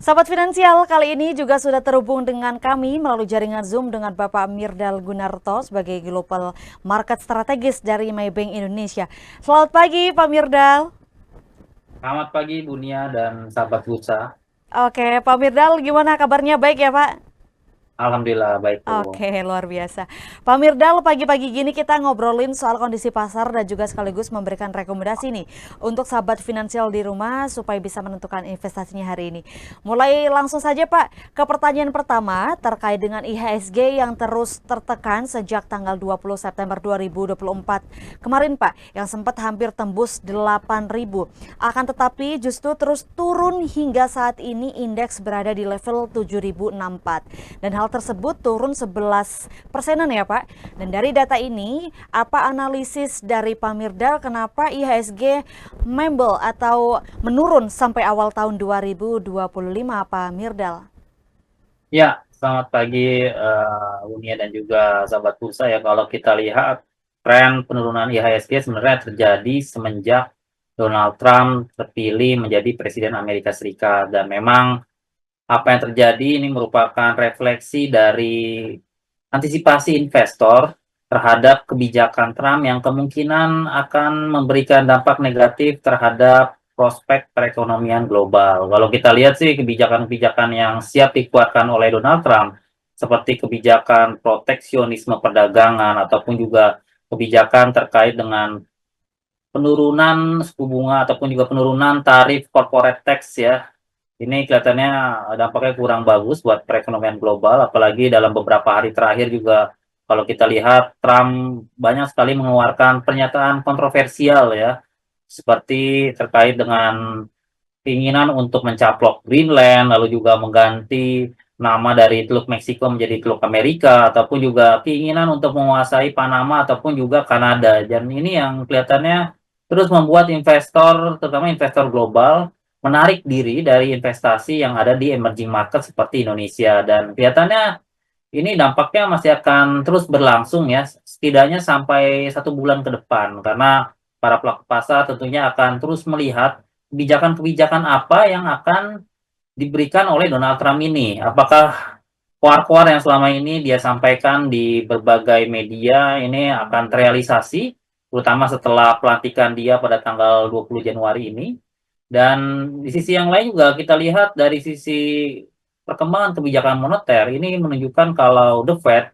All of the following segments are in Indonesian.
Sahabat Finansial, kali ini juga sudah terhubung dengan kami melalui jaringan Zoom dengan Bapak Mirdal Gunarto sebagai Global Market Strategis dari Maybank Indonesia. Selamat pagi Pak Mirdal. Selamat pagi Bunia dan sahabat Lusa. Oke, Pak Mirdal gimana kabarnya? Baik ya Pak? Alhamdulillah baik Bu. Oke, luar biasa. Pak Mirdal, pagi-pagi gini kita ngobrolin soal kondisi pasar dan juga sekaligus memberikan rekomendasi nih untuk sahabat finansial di rumah supaya bisa menentukan investasinya hari ini. Mulai langsung saja Pak, ke pertanyaan pertama terkait dengan IHSG yang terus tertekan sejak tanggal 20 September 2024 kemarin Pak, yang sempat hampir tembus 8.000. Akan tetapi justru terus turun hingga saat ini indeks berada di level 7.064. Dan hal tersebut turun 11%-an ya Pak. Dan dari data ini, apa analisis dari Pak Mirdal kenapa IHSG membel atau menurun sampai awal tahun 2025 Pak Mirdal? Ya, selamat pagi Bunia dan juga sahabat Lusa ya. Kalau kita lihat tren penurunan IHSG sebenarnya terjadi semenjak Donald Trump terpilih menjadi Presiden Amerika Serikat. Dan memang apa yang terjadi ini merupakan refleksi dari antisipasi investor terhadap kebijakan Trump yang kemungkinan akan memberikan dampak negatif terhadap prospek perekonomian global. Kalau kita lihat sih kebijakan-kebijakan yang siap dikeluarkan oleh Donald Trump, seperti kebijakan proteksionisme perdagangan ataupun juga kebijakan terkait dengan penurunan suku bunga ataupun juga penurunan tarif corporate tax ya. Ini kelihatannya dampaknya kurang bagus buat perekonomian global, apalagi dalam beberapa hari terakhir juga kalau kita lihat Trump banyak sekali mengeluarkan pernyataan kontroversial ya, seperti terkait dengan keinginan untuk mencaplok Greenland, lalu juga mengganti nama dari Teluk Meksiko menjadi Teluk Amerika, ataupun juga keinginan untuk menguasai Panama ataupun juga Kanada. Dan ini yang kelihatannya terus membuat investor, terutama investor global, menarik diri dari investasi yang ada di emerging market seperti Indonesia. Dan kelihatannya ini dampaknya masih akan terus berlangsung ya, setidaknya sampai 1 bulan ke depan, karena para pelaku pasar tentunya akan terus melihat kebijakan-kebijakan apa yang akan diberikan oleh Donald Trump ini. Apakah koar-koar yang selama ini dia sampaikan di berbagai media ini akan terrealisasi, terutama setelah pelantikan dia pada tanggal 20 Januari ini. Dan di sisi yang lain juga kita lihat dari sisi perkembangan kebijakan moneter ini menunjukkan kalau The Fed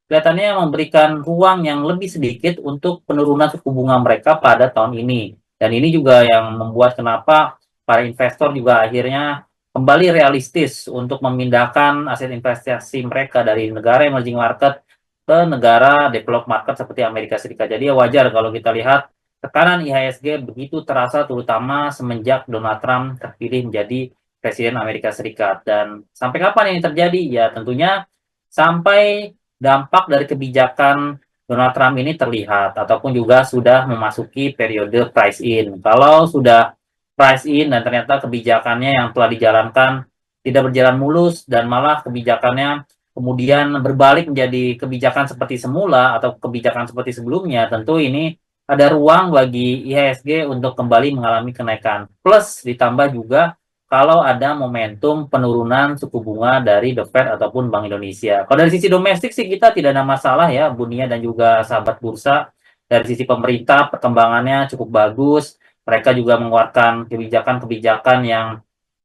kelihatannya memberikan ruang yang lebih sedikit untuk penurunan suku bunga mereka pada tahun ini. Dan ini juga yang membuat kenapa para investor juga akhirnya kembali realistis untuk memindahkan aset investasi mereka dari negara emerging market ke negara developed market seperti Amerika Serikat. Jadi ya wajar kalau kita lihat tekanan IHSG begitu terasa terutama semenjak Donald Trump terpilih menjadi Presiden Amerika Serikat. Dan sampai kapan ini terjadi? Ya tentunya sampai dampak dari kebijakan Donald Trump ini terlihat ataupun juga sudah memasuki periode price in. Kalau sudah price in dan ternyata kebijakannya yang telah dijalankan tidak berjalan mulus dan malah kebijakannya kemudian berbalik menjadi kebijakan seperti semula atau kebijakan seperti sebelumnya, tentu ini ada ruang bagi IHSG untuk kembali mengalami kenaikan. Plus ditambah juga kalau ada momentum penurunan suku bunga dari The Fed ataupun Bank Indonesia. Kalau dari sisi domestik sih kita tidak ada masalah ya, Bunia dan juga sahabat bursa. Dari sisi pemerintah perkembangannya cukup bagus. Mereka juga mengeluarkan kebijakan-kebijakan yang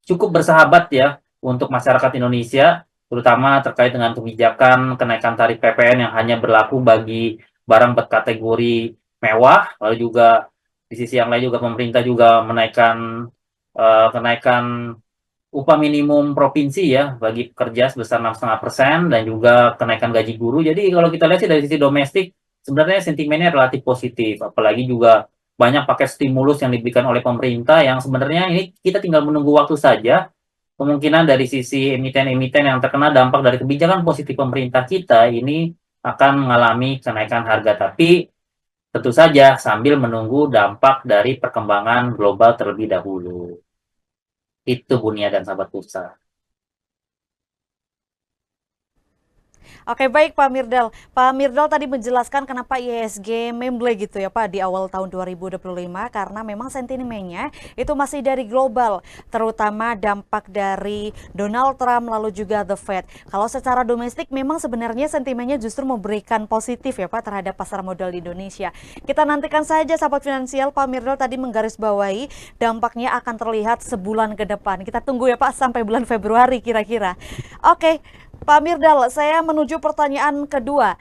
cukup bersahabat ya untuk masyarakat Indonesia, terutama terkait dengan kebijakan kenaikan tarif PPN yang hanya berlaku bagi barang berkategori mewah, lalu juga di sisi yang lain juga pemerintah juga menaikkan kenaikan upah minimum provinsi ya bagi pekerja sebesar 6,5% dan juga kenaikan gaji guru. Jadi kalau kita lihat sih dari sisi domestik sebenarnya sentimennya relatif positif, apalagi juga banyak paket stimulus yang diberikan oleh pemerintah yang sebenarnya ini kita tinggal menunggu waktu saja. Kemungkinan dari sisi emiten-emiten yang terkena dampak dari kebijakan positif pemerintah kita ini akan mengalami kenaikan harga, tapi tentu saja sambil menunggu dampak dari perkembangan global terlebih dahulu. Itu Bunia dan sahabat pulsa. Oke, baik Pak Mirdal. Pak Mirdal tadi menjelaskan kenapa IHSG memble gitu ya Pak di awal tahun 2025 karena memang sentimennya itu masih dari global, terutama dampak dari Donald Trump lalu juga The Fed. Kalau secara domestik memang sebenarnya sentimennya justru memberikan positif ya Pak terhadap pasar modal di Indonesia. Kita nantikan saja sahabat finansial, Pak Mirdal tadi menggarisbawahi dampaknya akan terlihat sebulan ke depan. Kita tunggu ya Pak sampai bulan Februari kira-kira. Oke, Pak Mirdal, saya menuju pertanyaan kedua.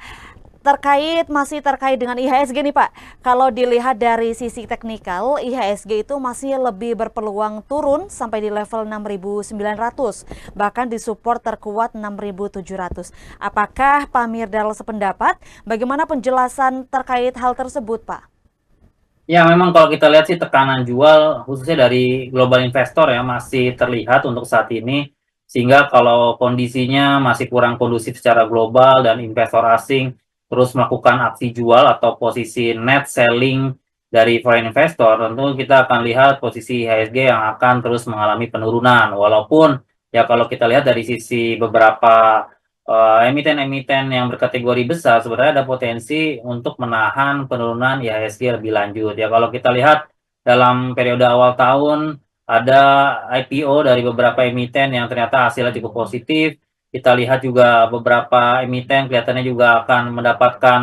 Masih terkait dengan IHSG nih Pak. Kalau dilihat dari sisi teknikal, IHSG itu masih lebih berpeluang turun sampai di level 6.900, bahkan di support terkuat 6.700. Apakah Pak Mirdal sependapat? Bagaimana penjelasan terkait hal tersebut Pak? Ya, memang kalau kita lihat sih tekanan jual khususnya dari global investor ya masih terlihat untuk saat ini. Sehingga kalau kondisinya masih kurang kondusif secara global dan investor asing terus melakukan aksi jual atau posisi net selling dari foreign investor, tentu kita akan lihat posisi IHSG yang akan terus mengalami penurunan. Walaupun ya kalau kita lihat dari sisi beberapa emiten-emiten yang berkategori besar sebenarnya ada potensi untuk menahan penurunan IHSG lebih lanjut. Ya kalau kita lihat dalam periode awal tahun ada IPO dari beberapa emiten yang ternyata hasilnya cukup positif. Kita lihat juga beberapa emiten kelihatannya juga akan mendapatkan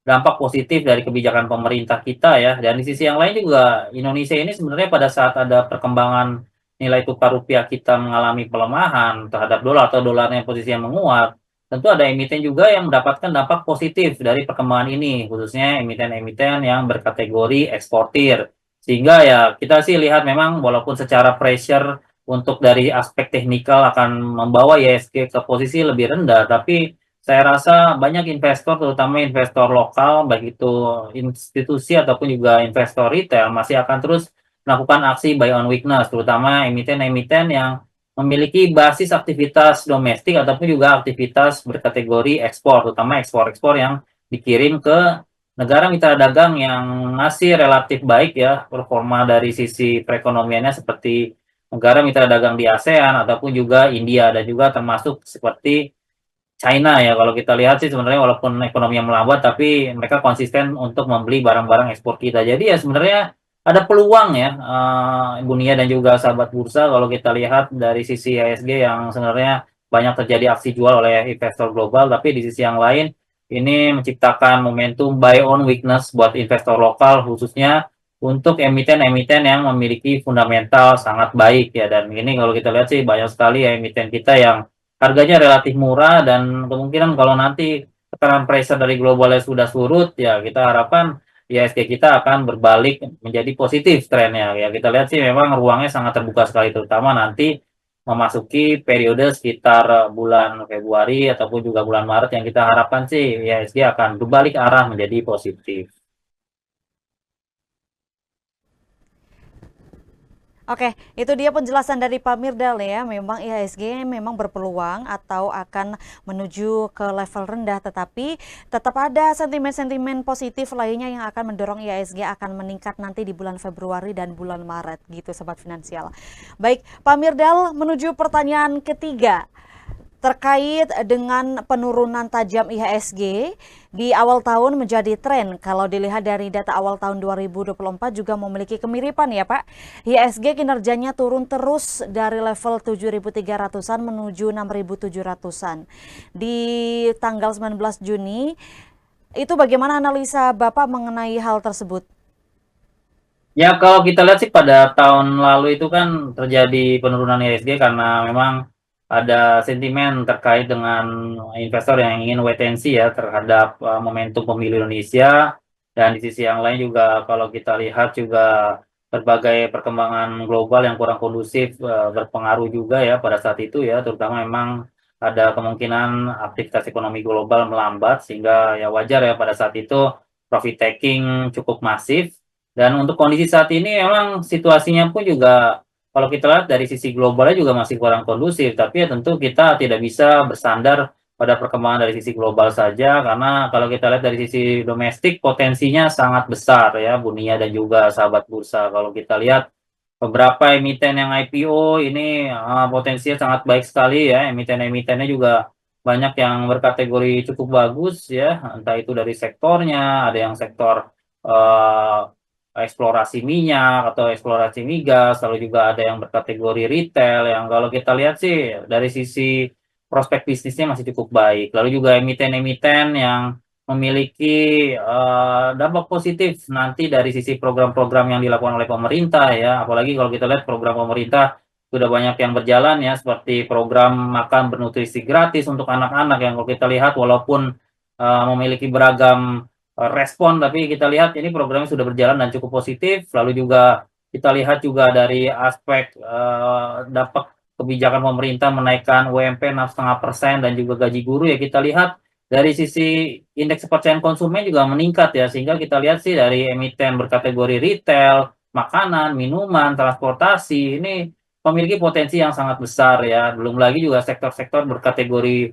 dampak positif dari kebijakan pemerintah kita ya. Dan di sisi yang lain juga Indonesia ini sebenarnya pada saat ada perkembangan nilai tukar rupiah kita mengalami pelemahan terhadap dolar atau dolarnya posisinya menguat, tentu ada emiten juga yang mendapatkan dampak positif dari perkembangan ini, khususnya emiten-emiten yang berkategori eksportir. Sehingga ya kita sih lihat memang walaupun secara pressure untuk dari aspek teknikal akan membawa IHSG ke posisi lebih rendah, tapi saya rasa banyak investor, terutama investor lokal, baik itu institusi ataupun juga investor retail, masih akan terus melakukan aksi buy on weakness, terutama emiten-emiten yang memiliki basis aktivitas domestik ataupun juga aktivitas berkategori ekspor, terutama ekspor-ekspor yang dikirim ke negara mitra dagang yang masih relatif baik ya performa dari sisi perekonomiannya, seperti negara mitra dagang di ASEAN ataupun juga India, dan juga termasuk seperti China ya. Kalau kita lihat sih sebenarnya walaupun ekonominya melambat tapi mereka konsisten untuk membeli barang-barang ekspor kita. Jadi ya sebenarnya ada peluang ya, Ibu Nia dan juga sahabat bursa, kalau kita lihat dari sisi IHSG yang sebenarnya banyak terjadi aksi jual oleh investor global, tapi di sisi yang lain ini menciptakan momentum buy on weakness buat investor lokal, khususnya untuk emiten-emiten yang memiliki fundamental sangat baik ya. Dan ini kalau kita lihat sih banyak sekali ya emiten kita yang harganya relatif murah, dan kemungkinan kalau nanti tekanan pressure dari globalnya sudah surut, ya kita harapkan IHSG kita akan berbalik menjadi positif trennya. Ya kita lihat sih memang ruangnya sangat terbuka sekali, terutama nanti memasuki periode sekitar bulan Februari ataupun juga bulan Maret, yang kita harapkan sih IHSG akan berbalik arah menjadi positif. Oke, itu dia penjelasan dari Pak Mirdal ya. Memang IHSG memang berpeluang atau akan menuju ke level rendah, tetapi tetap ada sentimen-sentimen positif lainnya yang akan mendorong IHSG akan meningkat nanti di bulan Februari dan bulan Maret gitu Sobat Finansial. Baik, Pak Mirdal menuju pertanyaan ketiga terkait dengan penurunan tajam IHSG di awal tahun menjadi tren. Kalau dilihat dari data awal tahun 2024 juga memiliki kemiripan ya Pak. IHSG kinerjanya turun terus dari level 7.300-an menuju 6.700-an. Di tanggal 19 Juni, itu bagaimana analisa Bapak mengenai hal tersebut? Ya kalau kita lihat sih pada tahun lalu itu kan terjadi penurunan IHSG karena memang ada sentimen terkait dengan investor yang ingin wait and see ya terhadap momentum pemilu Indonesia. Dan di sisi yang lain juga kalau kita lihat juga berbagai perkembangan global yang kurang kondusif berpengaruh juga ya pada saat itu ya, terutama memang ada kemungkinan aktivitas ekonomi global melambat, sehingga ya wajar ya pada saat itu profit taking cukup masif. Dan untuk kondisi saat ini memang situasinya pun juga kalau kita lihat dari sisi globalnya juga masih kurang kondusif, tapi ya tentu kita tidak bisa bersandar pada perkembangan dari sisi global saja, karena kalau kita lihat dari sisi domestik potensinya sangat besar ya, Bunia dan juga sahabat bursa. Kalau kita lihat beberapa emiten yang IPO ini potensinya sangat baik sekali ya, emiten-emitennya juga banyak yang berkategori cukup bagus ya, entah itu dari sektornya, ada yang sektor eh, eksplorasi minyak atau eksplorasi migas, lalu juga ada yang berkategori retail yang kalau kita lihat sih dari sisi prospek bisnisnya masih cukup baik. Lalu juga emiten-emiten yang memiliki dampak positif nanti dari sisi program-program yang dilakukan oleh pemerintah ya, apalagi kalau kita lihat program pemerintah sudah banyak yang berjalan ya, seperti program makan bernutrisi gratis untuk anak-anak yang kalau kita lihat walaupun memiliki beragam respon, tapi kita lihat ini programnya sudah berjalan dan cukup positif. Lalu juga kita lihat juga dari aspek dampak kebijakan pemerintah menaikkan UMP 6,5% dan juga gaji guru ya, kita lihat dari sisi indeks kepercayaan konsumen juga meningkat ya, sehingga kita lihat sih dari emiten berkategori retail, makanan, minuman, transportasi ini memiliki potensi yang sangat besar ya. Belum lagi juga sektor-sektor berkategori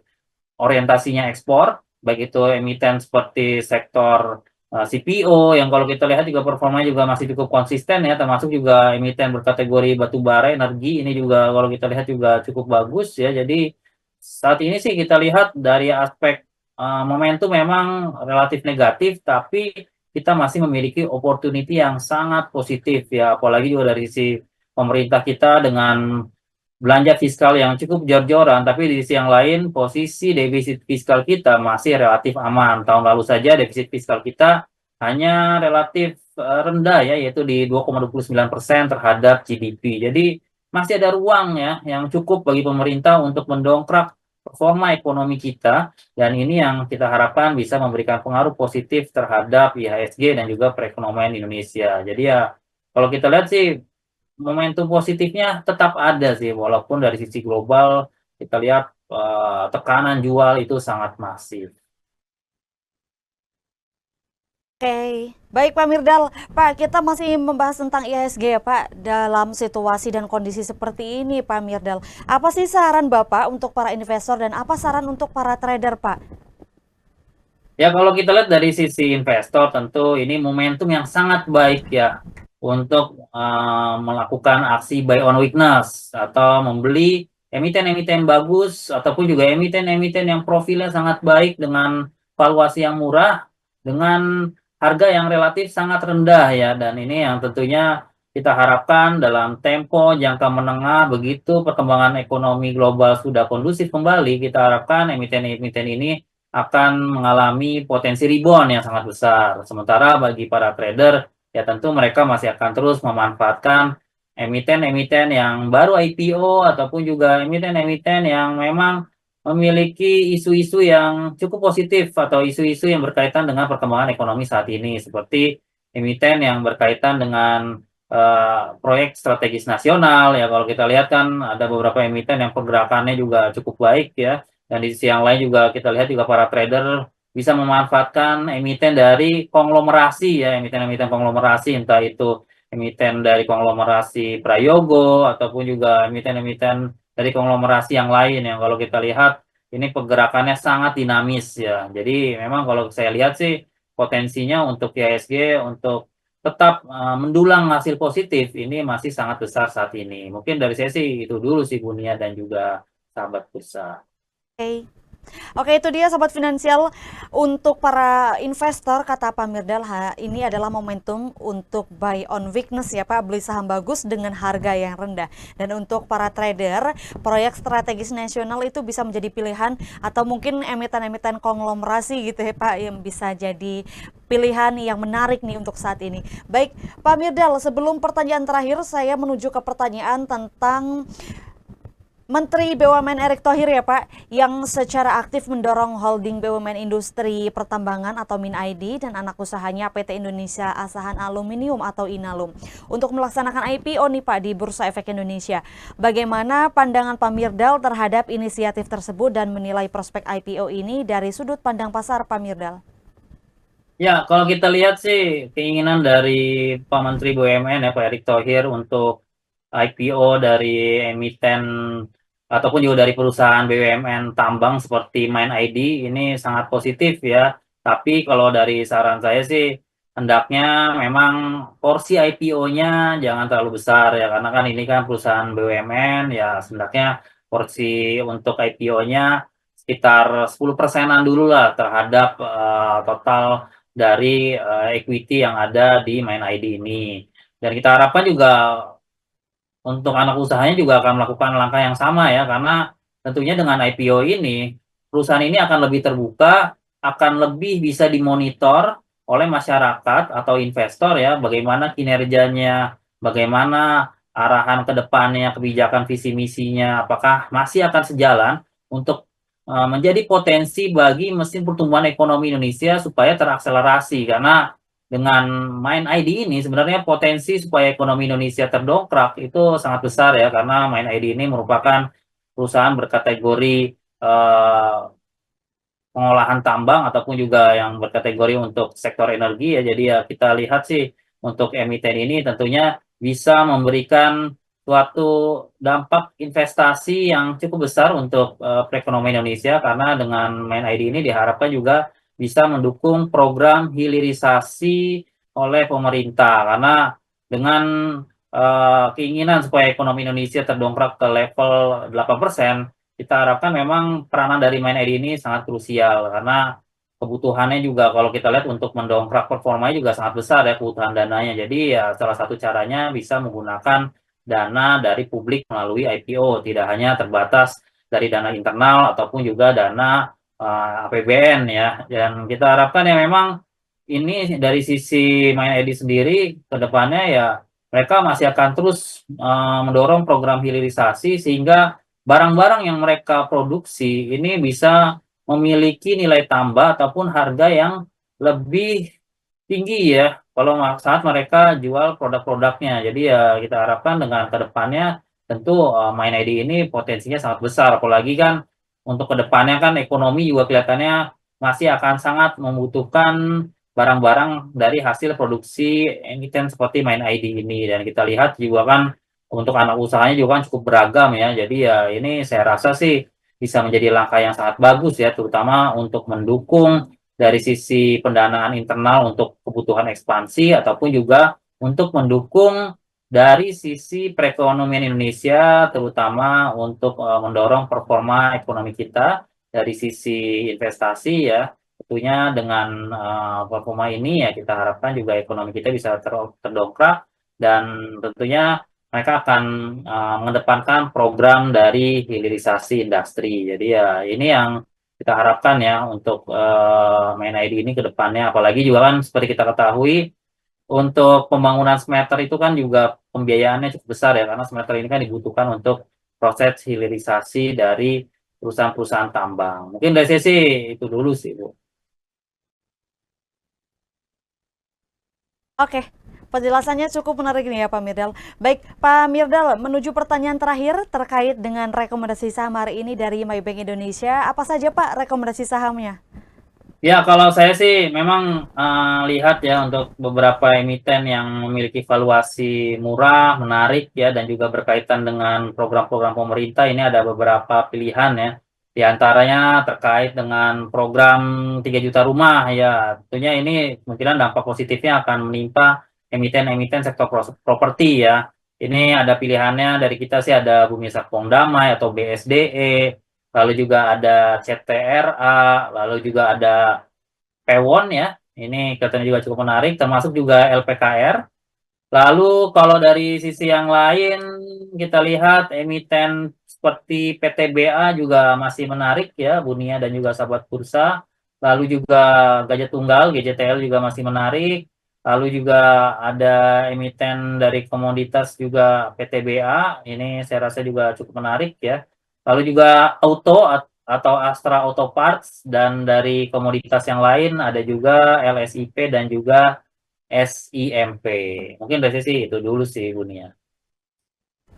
orientasinya ekspor, baik itu emiten seperti sektor CPO yang kalau kita lihat juga performanya juga masih cukup konsisten ya, termasuk juga emiten berkategori batu bara, energi ini juga kalau kita lihat juga cukup bagus ya. Jadi saat ini sih kita lihat dari aspek momentum memang relatif negatif, tapi kita masih memiliki opportunity yang sangat positif ya, apalagi juga dari sisi pemerintah kita dengan belanja fiskal yang cukup jor-joran, tapi di sisi yang lain posisi defisit fiskal kita masih relatif aman. Tahun lalu saja defisit fiskal kita hanya relatif rendah ya, yaitu di 2,29% terhadap GDP. Jadi masih ada ruang ya yang cukup bagi pemerintah untuk mendongkrak performa ekonomi kita, dan ini yang kita harapkan bisa memberikan pengaruh positif terhadap IHSG dan juga perekonomian Indonesia. Jadi ya kalau kita lihat sih momentum positifnya tetap ada sih, walaupun dari sisi global kita lihat tekanan jual itu sangat masif. Oke, baik Pak Mirdal. Pak, kita masih membahas tentang IHSG ya Pak, dalam situasi dan kondisi seperti ini Pak Mirdal. Apa sih saran Bapak untuk para investor dan apa saran untuk para trader Pak? Ya kalau kita lihat dari sisi investor tentu ini momentum yang sangat baik ya untuk melakukan aksi buy on weakness atau membeli emiten-emiten bagus ataupun juga emiten-emiten yang profilnya sangat baik dengan valuasi yang murah dengan harga yang relatif sangat rendah ya, dan ini yang tentunya kita harapkan dalam tempo jangka menengah begitu perkembangan ekonomi global sudah kondusif kembali, kita harapkan emiten-emiten ini akan mengalami potensi rebound yang sangat besar. Sementara bagi para trader, ya tentu mereka masih akan terus memanfaatkan emiten-emiten yang baru IPO ataupun juga emiten-emiten yang memang memiliki isu-isu yang cukup positif atau isu-isu yang berkaitan dengan perkembangan ekonomi saat ini, seperti emiten yang berkaitan dengan proyek strategis nasional. Ya kalau kita lihat kan ada beberapa emiten yang pergerakannya juga cukup baik ya, dan di sisi yang lain juga kita lihat juga para trader bisa memanfaatkan emiten dari konglomerasi ya, emiten-emiten konglomerasi, entah itu emiten dari konglomerasi Prayogo ataupun juga emiten-emiten dari konglomerasi yang lain yang kalau kita lihat ini pergerakannya sangat dinamis ya. Jadi memang kalau saya lihat sih potensinya untuk IHSG untuk tetap mendulang hasil positif ini masih sangat besar saat ini. Mungkin dari saya sih itu dulu sih Bunia dan juga sahabat bursa. Oke. Oke, itu dia sobat finansial untuk para investor kata Pak Mirdal, ini adalah momentum untuk buy on weakness ya Pak, beli saham bagus dengan harga yang rendah. Dan untuk para trader, proyek strategis nasional itu bisa menjadi pilihan atau mungkin emiten-emiten konglomerasi gitu ya Pak yang bisa jadi pilihan yang menarik nih untuk saat ini. Baik, Pak Mirdal, sebelum pertanyaan terakhir saya menuju ke pertanyaan tentang Menteri BUMN Erick Thohir ya Pak, yang secara aktif mendorong holding BUMN Industri Pertambangan atau MinID dan anak usahanya PT Indonesia Asahan Aluminium atau Inalum untuk melaksanakan IPO nih Pak di Bursa Efek Indonesia. Bagaimana pandangan Pak Mirdal terhadap inisiatif tersebut dan menilai prospek IPO ini dari sudut pandang pasar Pak Mirdal? Ya, kalau kita lihat sih keinginan dari Pak Menteri BUMN ya Pak Erick Thohir untuk IPO dari emiten ataupun juga dari perusahaan BUMN tambang seperti MindID ini sangat positif ya. Tapi kalau dari saran saya sih hendaknya memang porsi IPO-nya jangan terlalu besar ya, karena kan ini kan perusahaan BUMN ya, hendaknya porsi untuk IPO-nya sekitar 10%-an dulu lah terhadap total dari equity yang ada di Main ID ini. Dan kita harapkan juga untuk anak usahanya juga akan melakukan langkah yang sama ya, karena tentunya dengan IPO ini, perusahaan ini akan lebih terbuka, akan lebih bisa dimonitor oleh masyarakat atau investor ya, bagaimana kinerjanya, bagaimana arahan ke depannya, kebijakan visi misinya, apakah masih akan sejalan untuk menjadi potensi bagi mesin pertumbuhan ekonomi Indonesia supaya terakselerasi. Karena dengan Main ID ini sebenarnya potensi supaya ekonomi Indonesia terdongkrak itu sangat besar ya, karena Main ID ini merupakan perusahaan berkategori pengolahan tambang ataupun juga yang berkategori untuk sektor energi ya. Jadi ya kita lihat sih untuk emiten ini tentunya bisa memberikan suatu dampak investasi yang cukup besar untuk perekonomian Indonesia, karena dengan Main ID ini diharapkan juga bisa mendukung program hilirisasi oleh pemerintah, karena dengan keinginan supaya ekonomi Indonesia terdongkrak ke level 8%, kita harapkan memang peranan dari Main ID ini sangat krusial, karena kebutuhannya juga kalau kita lihat untuk mendongkrak performanya juga sangat besar ya kebutuhan dananya. Jadi ya salah satu caranya bisa menggunakan dana dari publik melalui IPO, tidak hanya terbatas dari dana internal ataupun juga dana APBN ya. Dan kita harapkan ya memang ini dari sisi Main ID sendiri ke depannya ya mereka masih akan terus mendorong program hilirisasi sehingga barang-barang yang mereka produksi ini bisa memiliki nilai tambah ataupun harga yang lebih tinggi ya kalau saat mereka jual produk-produknya. Jadi ya kita harapkan dengan kedepannya tentu Main ID ini potensinya sangat besar, apalagi kan untuk kedepannya kan ekonomi juga kelihatannya masih akan sangat membutuhkan barang-barang dari hasil produksi emiten seperti Main ID ini. Dan kita lihat juga kan untuk anak usahanya juga kan cukup beragam ya. Jadi ya ini saya rasa sih bisa menjadi langkah yang sangat bagus ya, terutama untuk mendukung dari sisi pendanaan internal untuk kebutuhan ekspansi ataupun juga untuk mendukung dari sisi perekonomian Indonesia, terutama untuk mendorong performa ekonomi kita dari sisi investasi ya. Tentunya dengan performa ini ya kita harapkan juga ekonomi kita bisa terdongkrak, dan tentunya mereka akan mengedepankan program dari hilirisasi industri. Jadi ya ini yang kita harapkan ya untuk Main ID ini ke depannya. Apalagi juga kan seperti kita ketahui untuk pembangunan smelter itu kan juga pembiayaannya cukup besar ya, karena smelter ini kan dibutuhkan untuk proses hilirisasi dari perusahaan-perusahaan tambang. Mungkin dari sisi itu dulu sih, Bu. Oke, penjelasannya cukup menarik nih ya Pak Mirdal. Baik, Pak Mirdal, menuju pertanyaan terakhir terkait dengan rekomendasi saham hari ini dari Maybank Indonesia. Apa saja Pak rekomendasi sahamnya? Ya, kalau saya sih memang lihat ya untuk beberapa emiten yang memiliki valuasi murah, menarik ya, dan juga berkaitan dengan program-program pemerintah, ini ada beberapa pilihan ya. Di antaranya terkait dengan program 3 juta rumah ya, tentunya ini kemungkinan dampak positifnya akan menimpa emiten-emiten sektor properti ya. Ini ada pilihannya dari kita sih, ada Bumi Serpong Damai atau BSDE, lalu juga ada CTRA, lalu juga ada Pewon ya, ini katanya juga cukup menarik, termasuk juga LPKR. Lalu kalau dari sisi yang lain, kita lihat emiten seperti PTBA juga masih menarik ya, Bunia dan juga Sahabat Bursa. Lalu juga Gajah Tunggal, GJTL juga masih menarik. Lalu juga ada emiten dari komoditas juga PTBA, ini saya rasa juga cukup menarik ya. Lalu juga Auto atau Astra Auto Parts, dan dari komoditas yang lain ada juga LSIP dan juga SIMP. Mungkin dari sisi itu dulu sih, Bunia.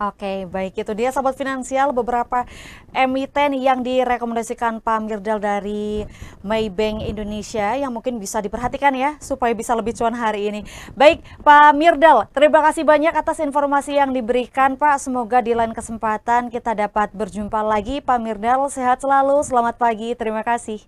Oke, baik itu dia Sobat Finansial beberapa emiten yang direkomendasikan Pak Mirdal dari Maybank Indonesia yang mungkin bisa diperhatikan ya supaya bisa lebih cuan hari ini. Baik, Pak Mirdal, terima kasih banyak atas informasi yang diberikan Pak. Semoga di lain kesempatan kita dapat berjumpa lagi. Pak Mirdal, sehat selalu, selamat pagi, terima kasih.